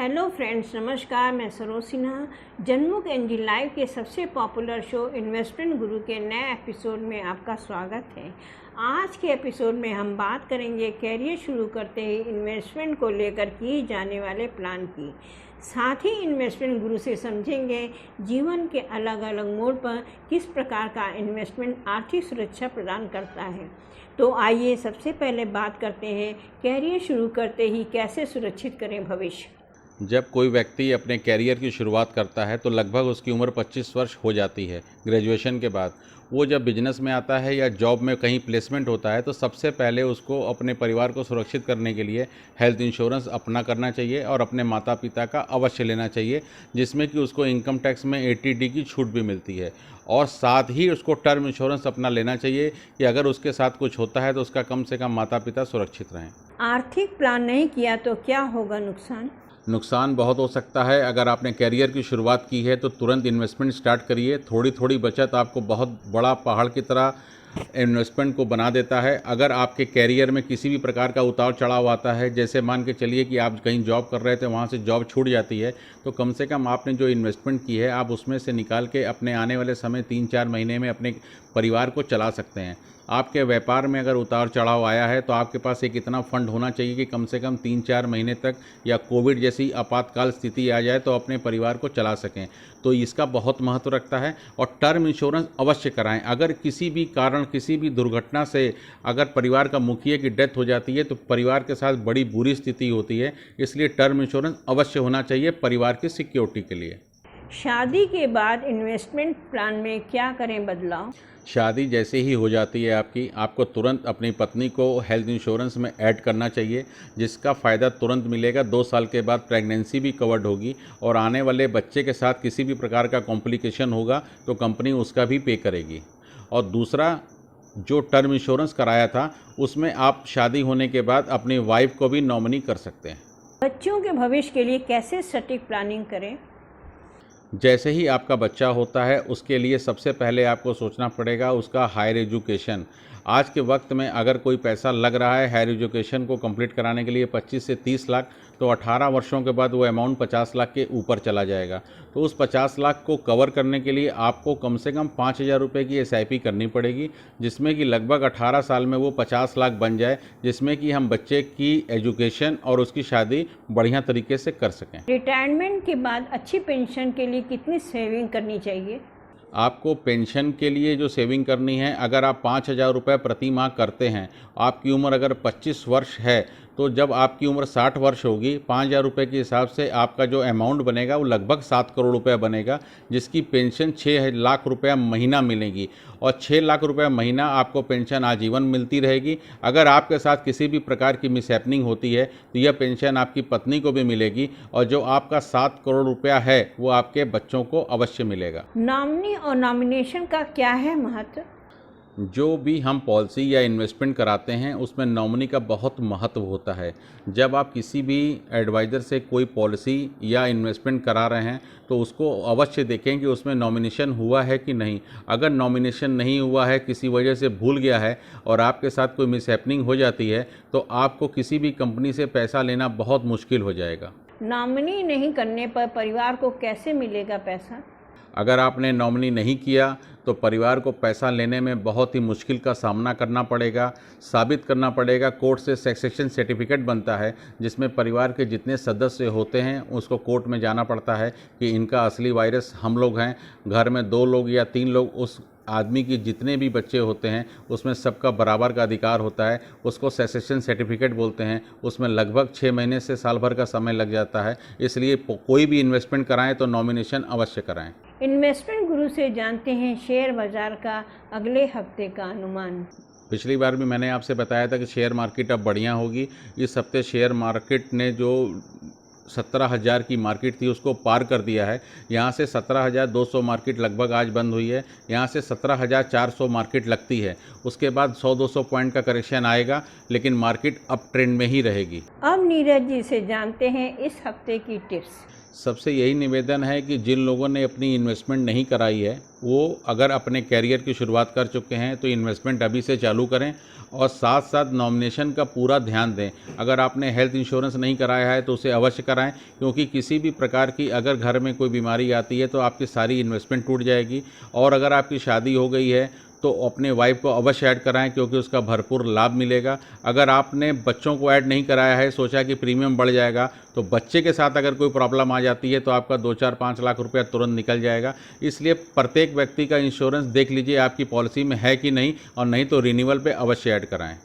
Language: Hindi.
हेलो फ्रेंड्स, नमस्कार। मैं सरोज सिन्हा जन्मुख एनजी लाइव के सबसे पॉपुलर शो इन्वेस्टमेंट गुरु के नए एपिसोड में आपका स्वागत है। आज के एपिसोड में हम बात करेंगे कैरियर शुरू करते ही इन्वेस्टमेंट को लेकर किए जाने वाले प्लान की। साथ ही इन्वेस्टमेंट गुरु से समझेंगे जीवन के अलग अलग मोड़ पर किस प्रकार का इन्वेस्टमेंट आर्थिक सुरक्षा प्रदान करता है। तो आइए सबसे पहले बात करते हैं कैरियर शुरू करते ही कैसे सुरक्षित करें भविष्य। जब कोई व्यक्ति अपने कैरियर की शुरुआत करता है तो लगभग उसकी उम्र 25 वर्ष हो जाती है। ग्रेजुएशन के बाद वो जब बिजनेस में आता है या जॉब में कहीं प्लेसमेंट होता है तो सबसे पहले उसको अपने परिवार को सुरक्षित करने के लिए हेल्थ इंश्योरेंस अपना करना चाहिए और अपने माता पिता का अवश्य लेना चाहिए, जिसमें कि उसको इनकम टैक्स में 80D की छूट भी मिलती है। और साथ ही उसको टर्म इंश्योरेंस अपना लेना चाहिए कि अगर उसके साथ कुछ होता है तो उसका कम से कम माता पिता सुरक्षित रहें। आर्थिक प्लान नहीं किया तो क्या होगा नुकसान बहुत हो सकता है। अगर आपने कैरियर की शुरुआत की है तो तुरंत इन्वेस्टमेंट स्टार्ट करिए। थोड़ी थोड़ी बचत आपको बहुत बड़ा पहाड़ की तरह इन्वेस्टमेंट को बना देता है। अगर आपके कैरियर में किसी भी प्रकार का उतार चढ़ाव आता है, जैसे मान के चलिए कि आप कहीं जॉब कर रहे थे, वहाँ से जॉब छूट जाती है, तो कम से कम आपने जो इन्वेस्टमेंट की है आप उसमें से निकाल के अपने आने वाले समय 3-4 महीने में अपने परिवार को चला सकते हैं। आपके व्यापार में अगर उतार चढ़ाव आया है तो आपके पास एक इतना फंड होना चाहिए कि कम से कम 3-4 महीने तक या कोविड जैसी आपातकाल स्थिति आ जाए तो अपने परिवार को चला सकें। तो इसका बहुत महत्व रखता है। और टर्म इंश्योरेंस अवश्य कराएं। अगर किसी भी कारण किसी भी दुर्घटना से अगर परिवार का मुखिया की डेथ हो जाती है तो परिवार के साथ बड़ी बुरी स्थिति होती है, इसलिए टर्म इंश्योरेंस अवश्य होना चाहिए परिवार की सिक्योरिटी के लिए। शादी के बाद इन्वेस्टमेंट प्लान में क्या करें बदलाव? शादी जैसे ही हो जाती है आपको तुरंत अपनी पत्नी को हेल्थ इंश्योरेंस में ऐड करना चाहिए, जिसका फ़ायदा तुरंत मिलेगा। 2 साल के बाद प्रेगनेंसी भी कवर्ड होगी और आने वाले बच्चे के साथ किसी भी प्रकार का कॉम्प्लिकेशन होगा तो कंपनी उसका भी पे करेगी। और दूसरा, जो टर्म इंश्योरेंस कराया था उसमें आप शादी होने के बाद अपनी वाइफ को भी नॉमिनी कर सकते हैं। बच्चों के भविष्य के लिए कैसे सटीक प्लानिंग करें? जैसे ही आपका बच्चा होता है उसके लिए सबसे पहले आपको सोचना पड़ेगा उसका हायर एजुकेशन। आज के वक्त में अगर कोई पैसा लग रहा है हायर एजुकेशन को कंप्लीट कराने के लिए 25 से 30 लाख, तो 18 वर्षों के बाद वो अमाउंट 50 लाख के ऊपर चला जाएगा। तो उस 50 लाख को कवर करने के लिए आपको कम से कम 5,000 रुपये की SIP करनी पड़ेगी, जिसमें कि लगभग 18 साल में वो 50 लाख बन जाए, जिसमें कि हम बच्चे की एजुकेशन और उसकी शादी बढ़िया तरीके से कर सकें। रिटायरमेंट के बाद अच्छी पेंशन के लिए कितनी सेविंग करनी चाहिए? आपको पेंशन के लिए जो सेविंग करनी है, अगर आप 5,000 रुपये प्रति माह करते हैं, आपकी उम्र अगर 25 वर्ष है, तो जब आपकी उम्र 60 वर्ष होगी, 5,000 रुपये के हिसाब से आपका जो अमाउंट बनेगा वो लगभग 7 करोड़ रुपये बनेगा, जिसकी पेंशन 6 लाख रुपये महीना मिलेगी। और 6 लाख रुपये महीना आपको पेंशन आजीवन मिलती रहेगी। अगर आपके साथ किसी भी प्रकार की मिसहैपनिंग होती है तो यह पेंशन आपकी पत्नी को भी मिलेगी, और जो आपका 7 करोड़ रुपया है वो आपके बच्चों को अवश्य मिलेगा। नॉमिनी और नॉमिनेशन का क्या है महत्व? जो भी हम पॉलिसी या इन्वेस्टमेंट कराते हैं उसमें नॉमिनी का बहुत महत्व होता है। जब आप किसी भी एडवाइज़र से कोई पॉलिसी या इन्वेस्टमेंट करा रहे हैं तो उसको अवश्य देखें कि उसमें नॉमिनेशन हुआ है कि नहीं। अगर नॉमिनेशन नहीं हुआ है, किसी वजह से भूल गया है और आपके साथ कोई मिसहैपनिंग हो जाती है तो आपको किसी भी कंपनी से पैसा लेना बहुत मुश्किल हो जाएगा। नॉमिनी नहीं करने पर परिवार को कैसे मिलेगा पैसा? अगर आपने नॉमिनी नहीं किया तो परिवार को पैसा लेने में बहुत ही मुश्किल का सामना करना पड़ेगा। साबित करना पड़ेगा, कोर्ट से सक्सेशन सर्टिफिकेट बनता है जिसमें परिवार के जितने सदस्य होते हैं उसको कोर्ट में जाना पड़ता है कि इनका असली वारिस हम लोग हैं। घर में 2 लोग या 3 लोग, उस आदमी की जितने भी बच्चे होते हैं उसमें सबका बराबर का अधिकार होता है। उसको सक्सेशन सर्टिफिकेट बोलते हैं। उसमें लगभग 6 महीने से साल भर का समय लग जाता है। इसलिए कोई भी इन्वेस्टमेंट कराएं तो नॉमिनेशन अवश्य कराएं। इन्वेस्टमेंट गुरु से जानते हैं शेयर बाजार का अगले हफ्ते का अनुमान। पिछली बार भी मैंने आपसे बताया था कि शेयर मार्केट अब बढ़िया होगी। इस हफ्ते शेयर मार्केट ने जो 17,000 की मार्केट थी उसको पार कर दिया है। यहाँ से 17,200 मार्केट लगभग आज बंद हुई है। यहाँ से 17,400 मार्केट लगती है। उसके बाद 100-200 पॉइंट का करेक्शन आएगा, लेकिन मार्केट अप ट्रेंड में ही रहेगी। अब नीरज जी से जानते हैं इस हफ्ते की टिप्स। सबसे यही निवेदन है कि जिन लोगों ने अपनी इन्वेस्टमेंट नहीं कराई है वो अगर अपने कैरियर की शुरुआत कर चुके हैं तो इन्वेस्टमेंट अभी से चालू करें और साथ साथ नॉमिनेशन का पूरा ध्यान दें। अगर आपने हेल्थ इंश्योरेंस नहीं कराया है तो उसे अवश्य कराएं, क्योंकि किसी भी प्रकार की अगर घर में कोई बीमारी आती है तो आपकी सारी इन्वेस्टमेंट टूट जाएगी। और अगर आपकी शादी हो गई है तो अपने वाइफ को अवश्य ऐड कराएं, क्योंकि उसका भरपूर लाभ मिलेगा। अगर आपने बच्चों को ऐड नहीं कराया है, सोचा कि प्रीमियम बढ़ जाएगा, तो बच्चे के साथ अगर कोई प्रॉब्लम आ जाती है तो आपका 2-4-5 लाख रुपया तुरंत निकल जाएगा। इसलिए प्रत्येक व्यक्ति का इंश्योरेंस देख लीजिए आपकी पॉलिसी में है कि नहीं, और नहीं तो रिन्यूअल पे अवश्य ऐड कराएं।